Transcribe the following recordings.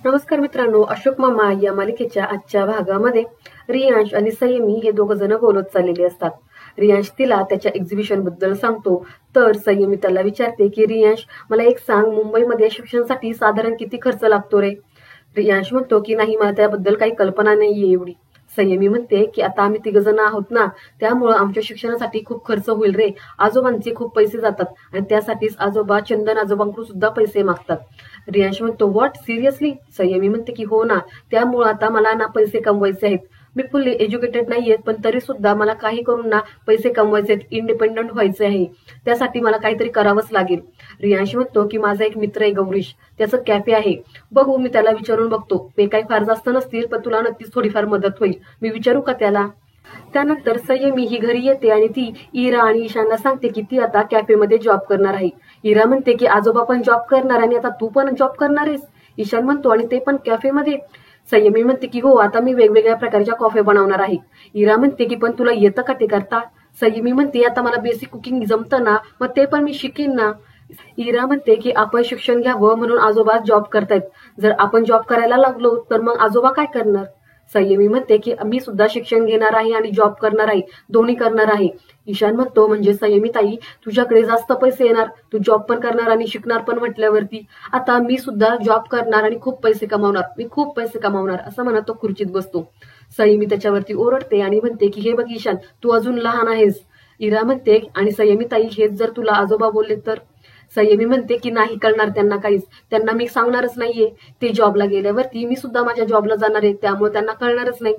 नमस्कार मित्रांनो, अशोक मामा या मालिकेच्या आजच्या भागामध्ये रियांश आणि संयमी हे दोघं जण बोलत चाललेले असतात. रियांश तिला त्याच्या एक्झिबिशन बद्दल सांगतो, तर संयमी त्याला विचारते की रियांश, मला एक सांग, मुंबईमध्ये शिक्षणासाठी साधारण किती खर्च लागतो रे? रियांश म्हणतो की नाही, मला त्याबद्दल काही कल्पना नाहीये एवढी. संयमी म्हणते की आता आम्ही 3 जण आहोत ना, त्यामुळं आमच्या शिक्षणासाठी खूप खर्च होईल रे. आजोबांचे खूप पैसे जातात आणि त्यासाठीच आजोबा चंदन आजोबांकडून सुद्धा पैसे मागतात. रियांश म्हणतो, व्हॉट, सिरियसली? संयमी म्हणते की हो ना, त्यामुळं आता मला ना पैसे कमवायचे आहेत. मी फुल्ली एज्युकेटेड नाहीये, पण तरी सुद्धा मला काही करून ना पैसे कमवायचे आहेत, इंडिपेंडंट व्हायचे आहे. त्यासाठी मला काहीतरी करावंच लागेल. रियांश म्हणतो की माझा एक मित्र आहे गौरीश, त्याचं कॅफे आहे. बघू, मी त्याला विचारून बघतो. पे काही फार जास्त नसतील, पण तुला नक्कीच थोडीफार मदत होईल. मी विचारू का त्याला? त्यानंतर संयमी ही घरी येते आणि ती इरा आणि ईशानला सांगते की ती आता कॅफेमध्ये जॉब करणार आहे. इरा म्हणते की आजोबा पण जॉब करणार आणि आता तू पण जॉब करणार आहेस? ईशान म्हणतो, आणि ते पण कॅफेमध्ये? संयमी म्हणते की हो, आता मी वेगवेगळ्या प्रकारच्या कॉफी बनवणार आहे. इरा म्हणते की पण तुला येतं का ते करता? संयमी म्हणते, आता मला बेसिक कुकिंग जमतं ना, मग ते पण मी शिकेन ना. इरा म्हणते की आपण शिक्षण घ्यावं म्हणून आजोबा जॉब करतायत. जर आपण जॉब करायला लागलो तर मग आजोबा काय करणार? संयमी म्हणते की मी सुद्धा शिक्षण घेणार आहे आणि जॉब करणार आहे, दोन्ही करणार आहे. ईशान म्हणतो, म्हणजे संयमी ताई, तुझ्याकडे जास्त पैसे येणार, तू जॉब पण करणार आणि शिकणार पण म्हटल्यावरती. आता मी सुद्धा जॉब करणार आणि खूप पैसे कमावणार, मी खूप पैसे कमावणार, असं म्हणत तो खुर्चीत बसतो. संयमी त्याच्यावरती ओरडते आणि म्हणते की हे बघ ईशान, तू अजून लहान आहेस. इरा म्हणते, आणि संयमी ताई, हेच जर तुला आजोबा बोलले तर? संयमी म्हणते की नाही कळणार त्यांना काहीच, त्यांना मी सांगणारच नाहीये. ते जॉबला गेल्यावरती मी सुद्धा माझ्या जॉबला जाणार आहे, त्यामुळे त्यांना कळणारच नाही.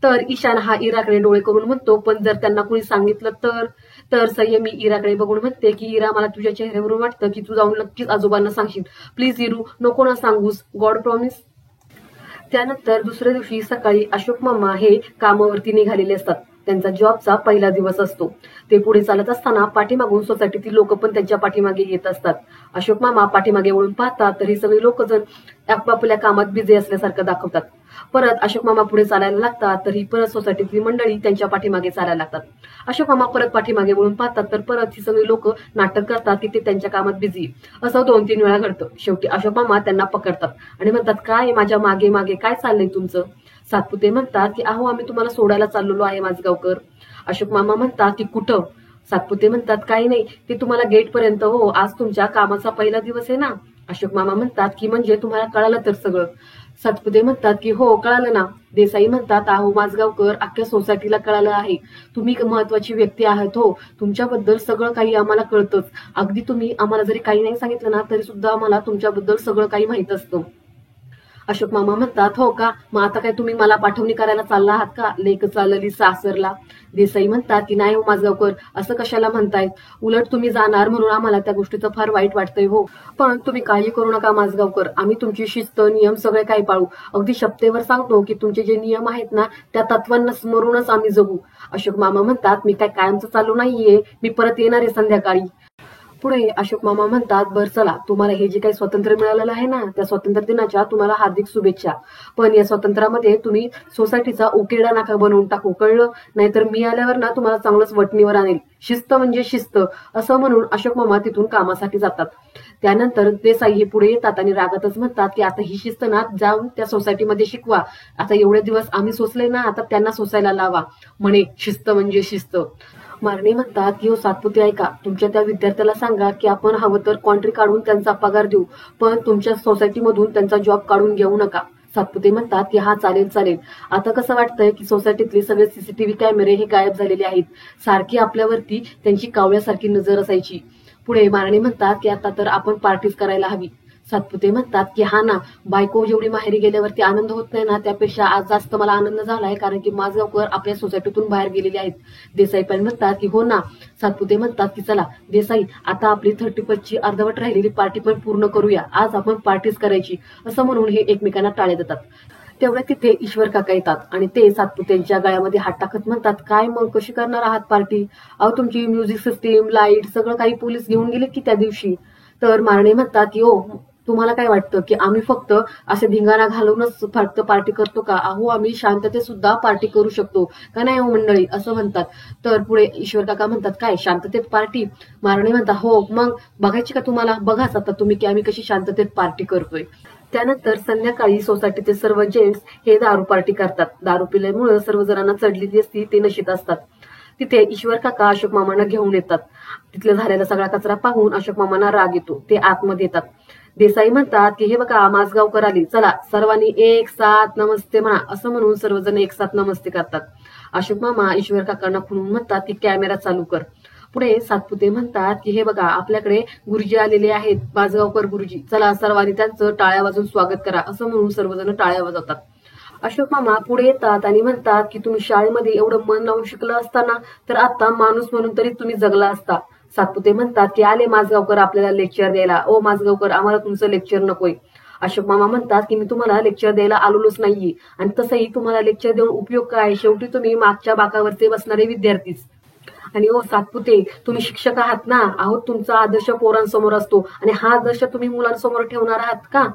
तर ईशान हा इराकडे डोळे करून म्हणतो, पण जर त्यांना कुणी सांगितलं तर? तर संयमी इराकडे बघून म्हणते की इरा, मला तुझ्या चेहऱ्यावरून वाटतं की तू जाऊन नक्कीच आजोबांना सांगशील. प्लीज इरू, नको ना सांगूस, गॉड प्रॉमिस. त्यानंतर दुसऱ्या दिवशी सकाळी अशोक मामा हे कामावरती निघालेले असतात. त्यांचा जॉबचा पहिला दिवस असतो. ते पुढे चालत असताना पाठीमागून सोसायटीतील लोक पण त्यांच्या पाठीमागे येत असतात. अशोक मामा पाठीमागे वळून पाहतात तर ही सगळी लोक जण आपापल्या कामात बिझी असल्यासारखं दाखवतात. परत अशोक मामा पुढे चालायला लागतात तर ही परत सोसायटीतली मंडळी त्यांच्या पाठीमागे चालायला लागतात. अशोक मामा परत पाठीमागे वळून पाहतात तर परत ही सगळी लोक नाटक करतात की ते त्यांच्या कामात बिझी. असं 2-3 वेळा घडतं. शेवटी अशोक मामा त्यांना पकडतात आणि म्हणतात, काय माझ्या मागे मागे काय चाललंय तुमचं? सातपुते म्हणतात की अहो, आम्ही तुम्हाला सोडायला चाललेलो आहे माझगावकर. अशोक मामा म्हणतात की कुठं? सातपुते म्हणतात, काही नाही, ते तुम्हाला गेट पर्यंत. हो, आज तुमच्या कामाचा पहिला दिवस आहे ना. अशोक मामा म्हणतात की म्हणजे तुम्हाला कळालं तर सगळं? सातपुते म्हणतात की हो, कळालं ना. देसाई म्हणतात, अहो माझगावकर, अख्ख्या सोसायटीला कळालं आहे, तुम्ही महत्वाची व्यक्ती आहात. हो, तुमच्याबद्दल सगळं काही आम्हाला कळतंच. अगदी तुम्ही आम्हाला जरी काही नाही सांगितलं ना, तरी सुद्धा आम्हाला तुमच्याबद्दल सगळं काही माहित असतं. अशोक मामा म्हणतात, हो का, मग आता काय तुम्ही मला पाठवणी करायला चालला आहात का, लेक चालली सासरला? देसाई म्हणतात की नाही हो माझगावकर, असं कशाला म्हणतायत? उलट तुम्ही जाणार म्हणून आम्हाला त्या गोष्टीचं फार वाईट वाटतंय हो. पण तुम्ही काळजी करू नका माझगावकर, आम्ही तुमची शिस्त नियम सगळे काही पाळू. अगदी शपथेवर सांगतो की तुमचे जे नियम आहेत ना, त्या तत्वांना स्मरूनच आम्ही जगू. अशोक मामा म्हणतात, मी काय कायमचं चालू नाहीये, मी परत येणार आहे संध्याकाळी. पुढे अशोक मामा म्हणतात, बर चला, तुम्हाला हे जे काही स्वातंत्र्य मिळालेलं आहे ना, त्या स्वातंत्र्य दिनाच्या तुम्हाला हार्दिक शुभेच्छा. पण या स्वातंत्र्यामध्ये तुम्ही सोसायटीचा उकिरडा नाका बनवून टाकू, कळलं? नाहीतर मी आल्यावर ना तुम्हाला चांगलंच वटणीवर आणेल. शिस्त म्हणजे शिस्त, असं म्हणून अशोक मामा तिथून कामासाठी जातात. त्यानंतर देसाई हे पुढे येतात आणि रागातच म्हणतात की आता ही शिस्त ना जाऊन त्या सोसायटीमध्ये शिकवा. आता एवढे दिवस आम्ही सोसले ना, आता त्यांना सोसायला लावा. म्हणे शिस्त म्हणजे शिस्त. मारणे म्हणतात की हो सातपुते, ऐका, तुमच्या त्या विद्यार्थ्याला सांगा की आपण हवं तर कॉन्ट्री काढून त्यांचा पगार देऊ, पण तुमच्या सोसायटीमधून त्यांचा जॉब काढून घेऊ नका. सातपुते म्हणतात की हा चालेल चालेल. आता कसं वाटतंय की सोसायटीतले सगळे सीसीटीव्ही कॅमेरे हे गायब झालेले आहेत. सारखी आपल्यावरती त्यांची कावळ्यासारखी नजर असायची. पुढे मारणे म्हणतात की आता तर आपण पार्टीज करायला हवी. सातपुते म्हणतात की हा ना, बायको जेवढी माहेरी गेल्यावरती आनंद होत नाही ना, त्यापेक्षा आज जास्त मला आनंद झालाय, कारण की माझगावकर आपल्या सोसायटीतून बाहेर गेलेले आहेत. देसाई पण म्हणतात की हो ना. सातपुते म्हणतात की चला देसाई, आता आपली 31ची अर्धवट राहिलेली पार्टी पण पूर्ण करूया, आज आपण पार्टीज करायची, असं म्हणून हे एकमेकांना टाळे देतात. तेवढ्या तिथे ईश्वर काका येतात आणि ते सातपुतेंच्या गळ्यामध्ये हात टाकत म्हणतात, काय मग, कशी करणार आहात पार्टी? अहो, तुमची म्युझिक सिस्टीम, लाईट सगळं काही पोलीस घेऊन गेले की त्या दिवशी? तर मारणे म्हणतात की हो, तुम्हाला काय वाटतं की आम्ही फक्त असे धिंगाणा घालूनच फक्त पार्टी करतो का? अहो, आम्ही शांततेत सुद्धा पार्टी करू शकतो का नाही हो मंडळी, असं म्हणतात. तर पुढे ईश्वर काका म्हणतात, काय शांततेत पार्टी? मारणे म्हणतात, हो, मग बघायची का तुम्हाला? बघाच आता तुम्ही की आम्ही कशी शांततेत पार्टी करतोय. त्यानंतर संध्याकाळी सोसायटीचे सर्व जेंट्स हे दारू पार्टी करतात. दारू पिल्यामुळे सर्व जणांना चढलेली असती, ते नशीत असतात. तिथे ईश्वर काका अशोक मामांना घेऊन येतात. तिथले झालेला सगळा कचरा पाहून अशोक मामांना राग येतो. ते आतमध्ये येतात. देसाई म्हणतात की हे बघा माझगावकर आली, चला सर्वांनी एक साथ नमस्ते म्हणा. असं म्हणून सर्वजण एक साथ नमस्ते करतात. अशोक मामा ईश्वर काकांना खुणून म्हणतात की कॅमेरा चालू कर. पुढे सातपुते म्हणतात की हे बघा आपल्याकडे गुरुजी आलेले आहेत, माझगावकर गुरुजी, चला सर्वांनी त्यांचं टाळ्या वाजून स्वागत करा. असं म्हणून सर्वजण टाळ्या वाजवतात. अशोक मामा पुढे येतात आणि म्हणतात की तुम्ही शाळेमध्ये एवढं मन लावून शिकलं असताना तर आता माणूस म्हणून तरी तुम्ही जगला असता. सातपुते म्हणतात की आले माझगावकर आपल्याला लेक्चर द्यायला. ओ माझगावकर आम्हाला तुमचं लेक्चर नकोय. अशोक मामा म्हणतात की मी तुम्हाला लेक्चर द्यायला आलोच नाहीये, आणि तसंही तुम्हाला लेक्चर देऊन उपयोग काय, शेवटी तुम्ही मागच्या बाकावरती बसणारे विद्यार्थीच. आणि ओ सातपुते तुम्ही शिक्षक आहात ना, अहो तुमचा आदर्श पोरांसमोर असतो आणि हा आदर्श तुम्ही मुलांसमोर ठेवणार आहात का?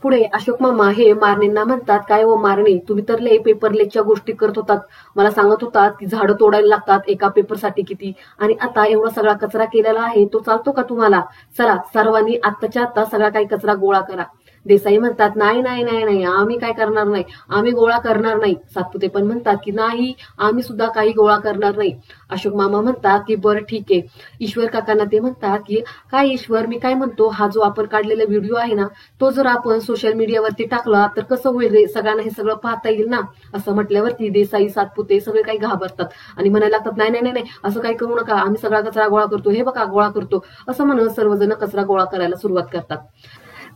पुढे अशोक मामा हे मारणेंना म्हणतात काय हो मारणे, तुम्ही तर लय पेपर लेकच्या गोष्टी करत होतात, मला सांगत होतात की झाडं तोडायला लागतात एका पेपरसाठी किती, आणि आता एवढा सगळा कचरा केलेला आहे तो चालतो का तुम्हाला? चला सर्वांनी आत्ताच्या आत्ता सगळा काही कचरा गोळा करा. देसाई म्हणतात नाही नाही नाही नाही आम्ही काय करणार नाही, आम्ही गोळा करणार नाही. सातपुते पण म्हणतात की नाही आम्ही सुद्धा काही गोळा करणार नाही. अशोक मामा म्हणतात की बरं ठीक आहे. ईश्वर काकांना ते म्हणतात की काय ईश्वर, मी काय म्हणतो, हा जो आपण काढलेला व्हिडिओ आहे ना तो जर आपण सोशल मीडियावरती टाकला तर कसं होईल रे, सगळ्यांना हे सगळं पाहता येईल ना. असं म्हटल्यावरती देसाई सातपुते सगळे काही घाबरतात आणि म्हणायला लागतात नाही नाही नाही असं काही करू नका, आम्ही सगळा कचरा गोळा करतो, हे बघा गोळा करतो. असं म्हणत सर्वजण कचरा गोळा करायला सुरुवात करतात.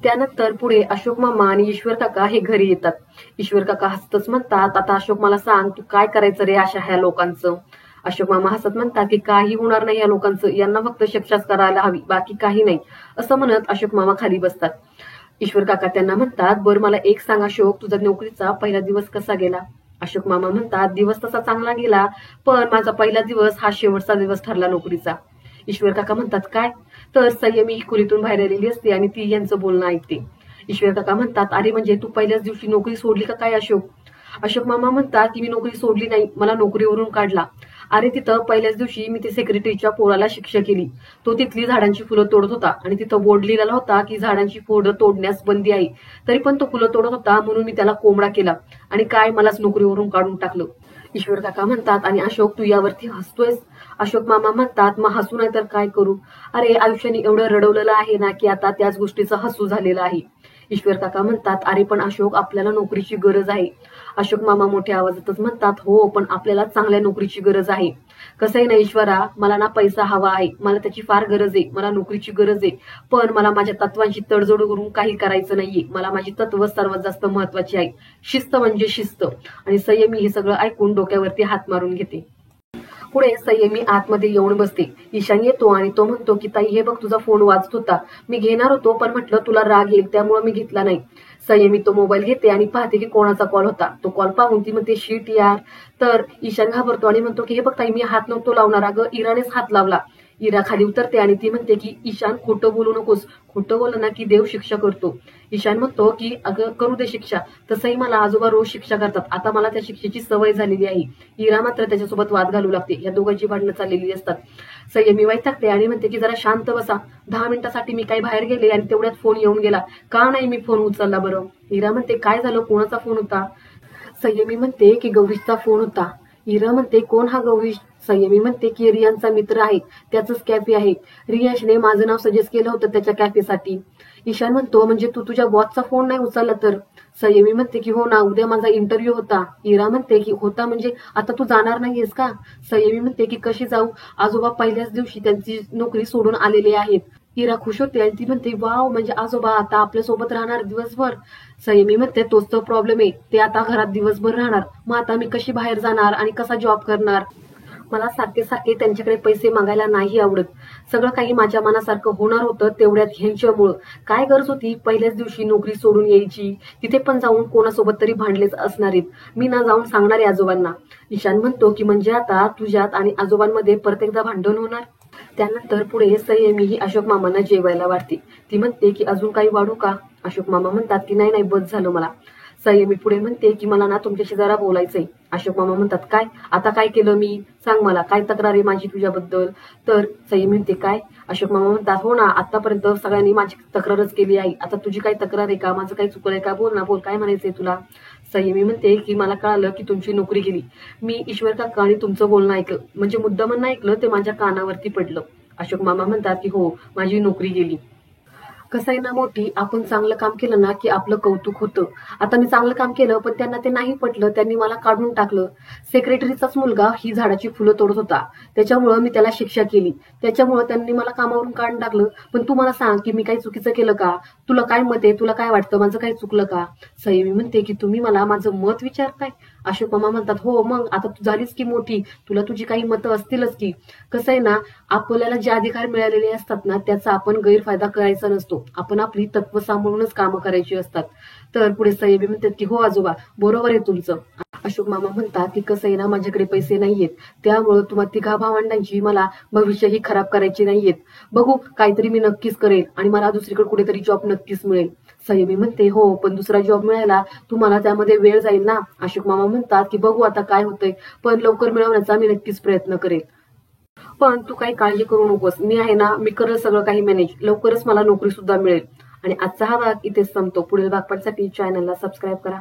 त्यानंतर पुढे अशोक मामा आणि ईश्वर काका हे घरी येतात. ईश्वर काका हसतच म्हणतात आता अशोक मला सांग तू काय करायचं रे अशा ह्या लोकांचं. अशोक मामा हसत म्हणतात की काही होणार नाही या लोकांचं, यांना फक्त शिक्षा करायला हवी, बाकी काही नाही. असं म्हणत अशोक मामा खाली बसतात. ईश्वर काका त्यांना म्हणतात बरं मला एक सांग अशोक, तुझा नोकरीचा पहिला दिवस कसा गेला? अशोक मामा म्हणतात दिवस तसा चांगला गेला, पण माझा पहिला दिवस हा शेवटचा दिवस ठरला नोकरीचा. ईश्वर काका म्हणतात काय? तर संयमी खोलीतून बाहेर आलेली असते आणि ती यांचं बोलणं ऐकते. ईश्वर काका म्हणतात अरे म्हणजे तू पहिल्याच दिवशी नोकरी सोडली का काय अशोक? अशोक मामा म्हणतात की मी नोकरी सोडली नाही, मला नोकरीवरून काढला. अरे तिथं पहिल्याच दिवशी मी ते सेक्रेटरीच्या पोराला शिक्षा केली. तो तिथली झाडांची फुलं तोडत होता आणि तिथं बोर्ड लिहिलेला होता की झाडांची फुलं तोडण्यास बंदी आहे, तरी पण तो फुलं तोडत होता म्हणून मी त्याला कोंबडा केला आणि काय मलाच नोकरीवरून काढून टाकलं. ईश्वर काका म्हणतात आणि अशोक तू यावरती हसतोयस? अशोक मामा म्हणतात मग हसू नाही तर काय करू, अरे आयुष्याने एवढं रडवलेलं आहे ना की आता त्याच गोष्टीचं हसू झालेलं आहे. ईश्वर काका म्हणतात अरे पण अशोक आपल्याला नोकरीची गरज आहे. अशोक मामा मोठ्या आवाजातच म्हणतात हो पण आपल्याला चांगल्या नोकरीची गरज आहे. कसंही ना ईश्वरा, मला ना पैसा हवा आहे, मला त्याची फार गरज आहे, मला नोकरीची गरज आहे, पण मला माझ्या तत्वांची तडजोड करून काही करायचं नाहीये. मला माझी तत्व सर्वात जास्त महत्वाची आहे. शिस्त म्हणजे शिस्त. आणि संयमी हे सगळं ऐकून डोक्यावरती हात मारून घेते. पुढे संयमी आतमध्ये येऊन बसते. ईशान येतो आणि तो म्हणतो की ताई हे बघ तुझा फोन वाजत होता, मी घेणार होतो पण म्हटलं तुला राग येईल त्यामुळे मी घेतला नाही. संयमी तो मोबाईल घेते आणि पाहते की कोणाचा कॉल होता. तो कॉल पाहून ती म्हणते शीट यार. तर ईशान घाबरतो आणि म्हणतो की हे बघ ताई मी हात नव्हतो लावणार, अगं इरानेच हात लावला. इरा खाली उतरते आणि ती म्हणते की ईशान खोटं बोलू नकोस, खोटं बोललं ना की देव शिक्षा करतो. ईशान म्हणतो की अगं करू दे शिक्षा, तसंही मला आजोबा रोज शिक्षा करतात, आता मला त्या शिक्षेची सवय झालेली आहे. इरा मात्र त्याच्यासोबत वाद घालू लागते. या दोघांची भांडणं चाललेली असतात. संयमी वैतागते आणि म्हणते की जरा शांत बसा, 10 मिनिटासाठी मी काही बाहेर गेले आणि तेवढ्यात फोन येऊन गेला, का नाही मी फोन उचलला बरं? इरा म्हणते काय झालं, कोणाचा फोन होता? संयमी म्हणते की गौरीशचा फोन होता. इरा म्हणते कोण हा गौरीश? संयमी म्हणते की रियांचा मित्र आहे, त्याचंच कॅफे आहे, रियांशने माझं नाव सजेस्ट केलं होतं त्याच्या कॅफेसाठी. ईशान म्हणतो म्हणजे तू तुझ्या बॉसचा फोन नाही उचलला तर? संयमी म्हणते की हो ना, उद्या माझा इंटरव्ह्यू होता. इरा म्हणते की होता म्हणजे आता तू जाणार नाहीयेस का? संयमी म्हणते की कशी जाऊ, आजोबा पहिल्याच दिवशी त्यांची नोकरी सोडून आलेले आहेत. इरा खुश होते आणि ती म्हणते वाव, म्हणजे आजोबा आता आपल्या सोबत राहणार दिवसभर? संयमी म्हणते तोच तर प्रॉब्लेम आहे, ते आता घरात दिवसभर राहणार, मग आता मी कशी बाहेर जाणार आणि कसा जॉब करणार? मला सारखे सारखे त्यांच्याकडे पैसे मागायला नाही आवडत. सगळं काही माझ्या मनासारखं होणार होतं तेवढ्यात ह्यांच्यामुळं. काय गरज होती पहिल्याच दिवशी नोकरी सोडून यायची? तिथे पण जाऊन कोणासोबत तरी भांडलेच असणार आहेत, मी ना जाऊन सांगणार आहे आजोबांना. ईशान म्हणतो की म्हणजे आता तुझ्यात आणि आजोबांमध्ये परत एकदा भांडण होणार? त्यानंतर पुढे संयमी ही अशोक मामांना जेवायला वाढते. ती म्हणते की अजून काही वाढू का? अशोक मामा म्हणतात की नाही नाही बस झालं मला. संयमी पुढे म्हणते की मला ना तुमच्याशी जरा बोलायचंय. अशोक मामा म्हणतात काय, आता काय केलं मी, सांग मला काय तक्रार आहे माझी तुझ्याबद्दल. तर संयमी म्हणते काय. अशोक मामा म्हणतात हो ना, आतापर्यंत सगळ्यांनी माझी तक्रारच केली आहे, आता तुझी काय तक्रार आहे का, माझं काही चुकलंय का, बोल ना बोल, काय म्हणायचंय तुला. संयमी म्हणते की मला कळालं की तुमची नोकरी गेली. मी ईश्वर काका आणि तुमचं बोलणं ऐकलं, म्हणजे मुद्दाम म्हणणं ऐकलं, ते माझ्या कानावरती पडलं. अशोक मामा म्हणतात की हो, माझी नोकरी गेली. कसं आहे ना मोठी, आपण चांगलं काम केलं ना की आपलं कौतुक होतं. आता मी चांगलं काम केलं पण त्यांना ते नाही पटलं, त्यांनी मला काढून टाकलं. सेक्रेटरीचाच मुलगा ही झाडाची फुलं तोडत होता, त्याच्यामुळं मी त्याला शिक्षा केली, त्याच्यामुळं त्यांनी मला कामावरून काढून टाकलं. पण तू मला सांग की मी काही चुकीचं केलं का, तुला काय मत आहे, तुला काय वाटतं, माझं काही चुकलं का. संयमी म्हणते की तुम्ही मला माझं मत विचारताय. अशोक मामा म्हणतात हो मग, आता तू झालीस की मोठी, तुला तुझी काही मतं असतीलच की. कसं आहे ना, आपल्याला जे अधिकार मिळालेले असतात ना त्याचा आपण गैरफायदा करायचा नसतो, आपण आपली तत्व सांभाळूनच कामं करायची असतात. तर पुढे संयमी म्हणतात की हो आजोबा, बरोबर आहे तुमचं. अशोक मामा म्हणतात की कसं आहे ना, माझ्याकडे पैसे नाहीयेत, त्यामुळं तुम्हा तिघा भावंडांची मला भविष्यही खराब करायची नाहीयेत. बघू, काहीतरी मी नक्कीच करेल आणि मला दुसरीकडे कुठेतरी जॉब नक्कीच मिळेल. संयमी म्हणते हो, पण दुसरा जॉब मिळायला तुम्हाला त्यामध्ये वेळ जाईल ना. अशोक मामा म्हणतात की बघू आता काय होतंय, पण लवकर मिळवण्याचा मी नक्कीच प्रयत्न करेल. पण तू काही काळजी करू नकोस, मी आहे ना, मी करेल सगळं काही मॅनेज, लवकरच मला नोकरी सुद्धा मिळेल. आणि आजचा हा भाग इथेच संपतो. पुढील भाग पाहण्यासाठी चॅनलला सबस्क्राईब करा.